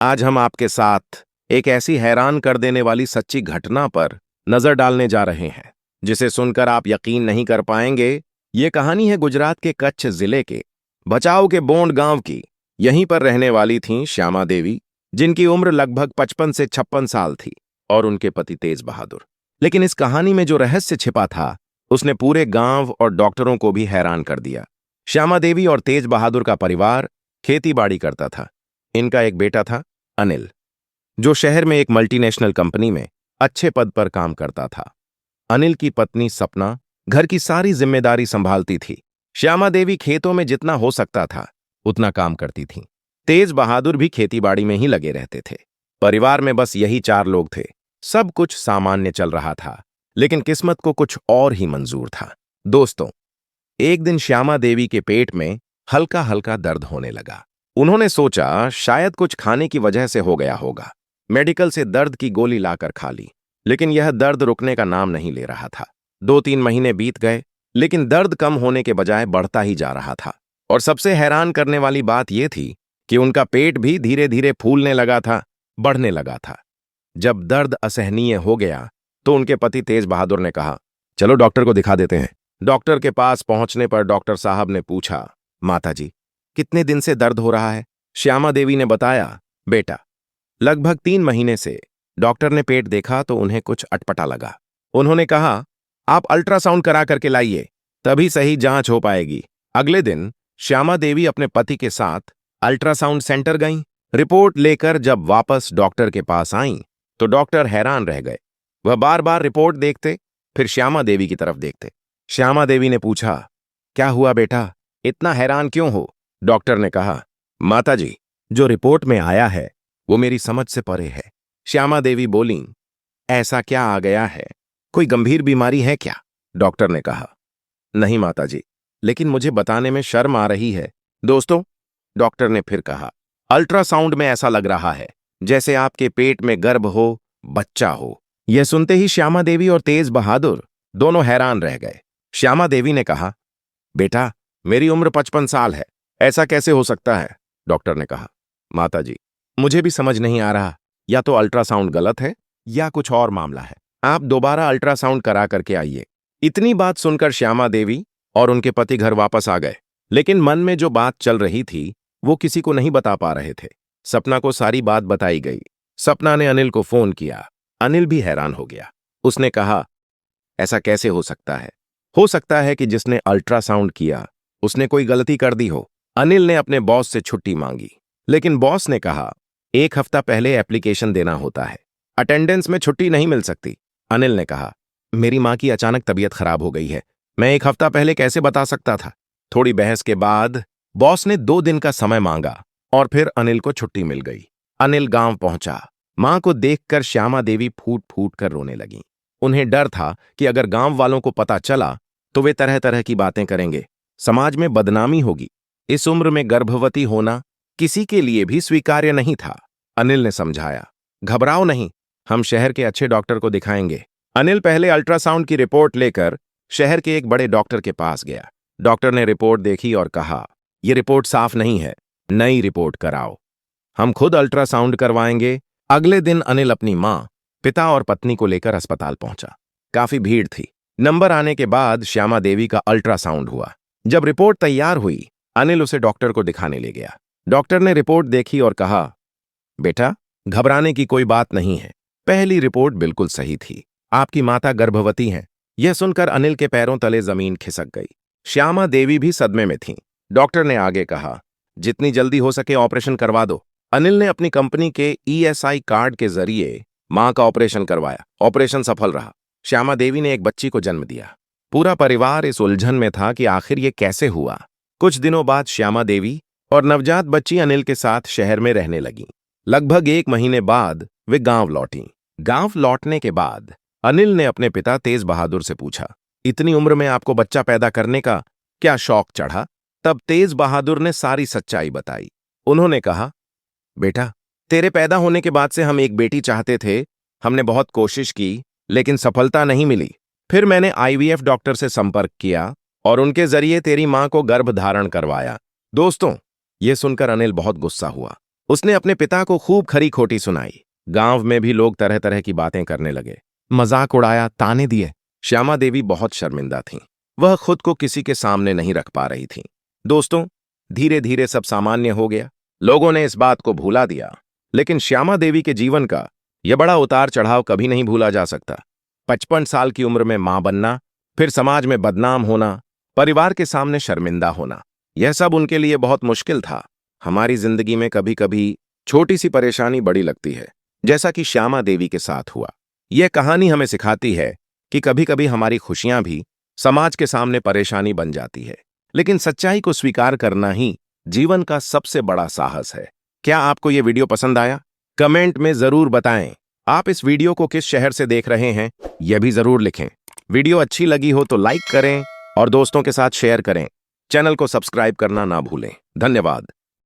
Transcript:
आज हम आपके साथ एक ऐसी हैरान कर देने वाली सच्ची घटना पर नजर डालने जा रहे हैं जिसे सुनकर आप यकीन नहीं कर पाएंगे। ये कहानी है गुजरात के कच्छ जिले के बचाव के बोंड गांव की। यहीं पर रहने वाली थीं श्यामा देवी, जिनकी उम्र लगभग 55 से 56 साल थी, और उनके पति तेज बहादुर। लेकिन इस कहानी में जो रहस्य छिपा था उसने पूरे गांव और डॉक्टरों को भी हैरान कर दिया। श्यामा देवी और तेज बहादुर का परिवार खेती बाड़ी करता था। इनका एक बेटा था, अनिल, जो शहर में एक मल्टीनेशनल कंपनी में अच्छे पद पर काम करता था। अनिल की पत्नी सपना घर की सारी जिम्मेदारी संभालती थी। श्यामा देवी खेतों में जितना हो सकता था उतना काम करती थीं। तेज बहादुर भी खेतीबाड़ी में ही लगे रहते थे। परिवार में बस यही 4 लोग थे। सब कुछ सामान्य चल रहा था, लेकिन किस्मत को कुछ और ही मंजूर था। दोस्तों, एक दिन श्यामा देवी के पेट में हल्का हल्का दर्द होने लगा। उन्होंने सोचा शायद कुछ खाने की वजह से हो गया होगा। मेडिकल से दर्द की गोली लाकर खा ली, लेकिन यह दर्द रुकने का नाम नहीं ले रहा था। 2-3 महीने बीत गए, लेकिन दर्द कम होने के बजाय बढ़ता ही जा रहा था। और सबसे हैरान करने वाली बात यह थी कि उनका पेट भी धीरे धीरे फूलने लगा था, बढ़ने लगा था। जब दर्द असहनीय हो गया तो उनके पति तेज बहादुर ने कहा, चलो डॉक्टर को दिखा देते हैं। डॉक्टर के पास पहुंचने पर डॉक्टर साहब ने पूछा, माताजी, कितने दिन से दर्द हो रहा है? श्यामा देवी ने बताया, बेटा, लगभग 3 महीने से। डॉक्टर ने पेट देखा तो उन्हें कुछ अटपटा लगा। उन्होंने कहा, आप अल्ट्रासाउंड करा करके लाइए, तभी सही जांच हो पाएगी। अगले दिन श्यामा देवी अपने पति के साथ अल्ट्रासाउंड सेंटर गईं। रिपोर्ट लेकर जब वापस डॉक्टर के पास आईं तो डॉक्टर हैरान रह गए। वह बार बार रिपोर्ट देखते, फिर श्यामा देवी की तरफ देखते। श्यामा देवी ने पूछा, क्या हुआ बेटा, इतना हैरान क्यों हो? डॉक्टर ने कहा, माताजी, जो रिपोर्ट में आया है वो मेरी समझ से परे है। श्यामा देवी बोलीं, ऐसा क्या आ गया है? कोई गंभीर बीमारी है क्या? डॉक्टर ने कहा, नहीं माताजी, लेकिन मुझे बताने में शर्म आ रही है। दोस्तों, डॉक्टर ने फिर कहा, अल्ट्रासाउंड में ऐसा लग रहा है जैसे आपके पेट में गर्भ हो, बच्चा हो। यह सुनते ही श्यामा देवी और तेज बहादुर दोनों हैरान रह गए। श्यामा देवी ने कहा, बेटा, मेरी उम्र 55 साल है, ऐसा कैसे हो सकता है? डॉक्टर ने कहा, माताजी, मुझे भी समझ नहीं आ रहा, या तो अल्ट्रासाउंड गलत है या कुछ और मामला है। आप दोबारा अल्ट्रासाउंड करा करके आइए। इतनी बात सुनकर श्यामा देवी और उनके पति घर वापस आ गए, लेकिन मन में जो बात चल रही थी वो किसी को नहीं बता पा रहे थे। सपना को सारी बात बताई गई। सपना ने अनिल को फोन किया। अनिल भी हैरान हो गया। उसने कहा, ऐसा कैसे हो सकता है? हो सकता है कि जिसने अल्ट्रासाउंड किया उसने कोई गलती कर दी हो। अनिल ने अपने बॉस से छुट्टी मांगी, लेकिन बॉस ने कहा, 1 हफ्ता पहले एप्लीकेशन देना होता है, अटेंडेंस में छुट्टी नहीं मिल सकती। अनिल ने कहा, मेरी मां की अचानक तबीयत खराब हो गई है, मैं 1 हफ्ता पहले कैसे बता सकता था? थोड़ी बहस के बाद बॉस ने 2 दिन का समय मांगा और फिर अनिल को छुट्टी मिल गई। अनिल गांव पहुंचा। मां को देखकर श्यामा देवी फूट फूट कर रोने लगीं। उन्हें डर था कि अगर गांव वालों को पता चला तो वे तरह तरह की बातें करेंगे, समाज में बदनामी होगी। इस उम्र में गर्भवती होना किसी के लिए भी स्वीकार्य नहीं था। अनिल ने समझाया, घबराओ नहीं, हम शहर के अच्छे डॉक्टर को दिखाएंगे। अनिल पहले अल्ट्रासाउंड की रिपोर्ट लेकर शहर के एक बड़े डॉक्टर के पास गया। डॉक्टर ने रिपोर्ट देखी और कहा, यह रिपोर्ट साफ नहीं है, नई रिपोर्ट कराओ, हम खुद अल्ट्रासाउंड करवाएंगे। अगले दिन अनिल अपनी मां, पिता और पत्नी को लेकर अस्पताल पहुंचा। काफी भीड़ थी। नंबर आने के बाद श्यामा देवी का अल्ट्रासाउंड हुआ। जब रिपोर्ट तैयार हुई, अनिल उसे डॉक्टर को दिखाने ले गया। डॉक्टर ने रिपोर्ट देखी और कहा, बेटा, घबराने की कोई बात नहीं है, पहली रिपोर्ट बिल्कुल सही थी, आपकी माता गर्भवती हैं। यह सुनकर अनिल के पैरों तले जमीन खिसक गई। श्यामा देवी भी सदमे में थीं। डॉक्टर ने आगे कहा, जितनी जल्दी हो सके ऑपरेशन करवा दो। अनिल ने अपनी कंपनी के ईएसआई कार्ड के जरिए मां का ऑपरेशन करवाया। ऑपरेशन सफल रहा। श्यामा देवी ने एक बच्ची को जन्म दिया। पूरा परिवार इस उलझन में था कि आखिर ये कैसे हुआ। कुछ दिनों बाद श्यामा देवी और नवजात बच्ची अनिल के साथ शहर में रहने लगीं। लगभग 1 महीने बाद वे गांव लौटीं। गांव लौटने के बाद अनिल ने अपने पिता तेज बहादुर से पूछा, इतनी उम्र में आपको बच्चा पैदा करने का क्या शौक चढ़ा? तब तेज बहादुर ने सारी सच्चाई बताई। उन्होंने कहा, बेटा, तेरे पैदा होने के बाद से हम एक बेटी चाहते थे। हमने बहुत कोशिश की, लेकिन सफलता नहीं मिली। फिर मैंने आईवीएफ डॉक्टर से संपर्क किया और उनके जरिए तेरी मां को गर्भ धारण करवाया। दोस्तों, यह सुनकर अनिल बहुत गुस्सा हुआ। उसने अपने पिता को खूब खरी खोटी सुनाई। गांव में भी लोग तरह तरह की बातें करने लगे, मजाक उड़ाया, ताने दिए। श्यामा देवी बहुत शर्मिंदा थीं। वह खुद को किसी के सामने नहीं रख पा रही थीं। दोस्तों, धीरे धीरे सब सामान्य हो गया। लोगों ने इस बात को भूला दिया, लेकिन श्यामा देवी के जीवन का यह बड़ा उतार चढ़ाव कभी नहीं भूला जा सकता। 55 साल की उम्र में मां बनना, फिर समाज में बदनाम होना, परिवार के सामने शर्मिंदा होना, यह सब उनके लिए बहुत मुश्किल था। हमारी जिंदगी में कभी कभी छोटी सी परेशानी बड़ी लगती है, जैसा कि श्यामा देवी के साथ हुआ। यह कहानी हमें सिखाती है कि कभी कभी हमारी खुशियां भी समाज के सामने परेशानी बन जाती है, लेकिन सच्चाई को स्वीकार करना ही जीवन का सबसे बड़ा साहस है। क्या आपको यह वीडियो पसंद आया? कमेंट में जरूर बताएं। आप इस वीडियो को किस शहर से देख रहे हैं, यह भी जरूर लिखें। वीडियो अच्छी लगी हो तो लाइक करें और दोस्तों के साथ शेयर करें। चैनल को सब्सक्राइब करना ना भूलें। धन्यवाद।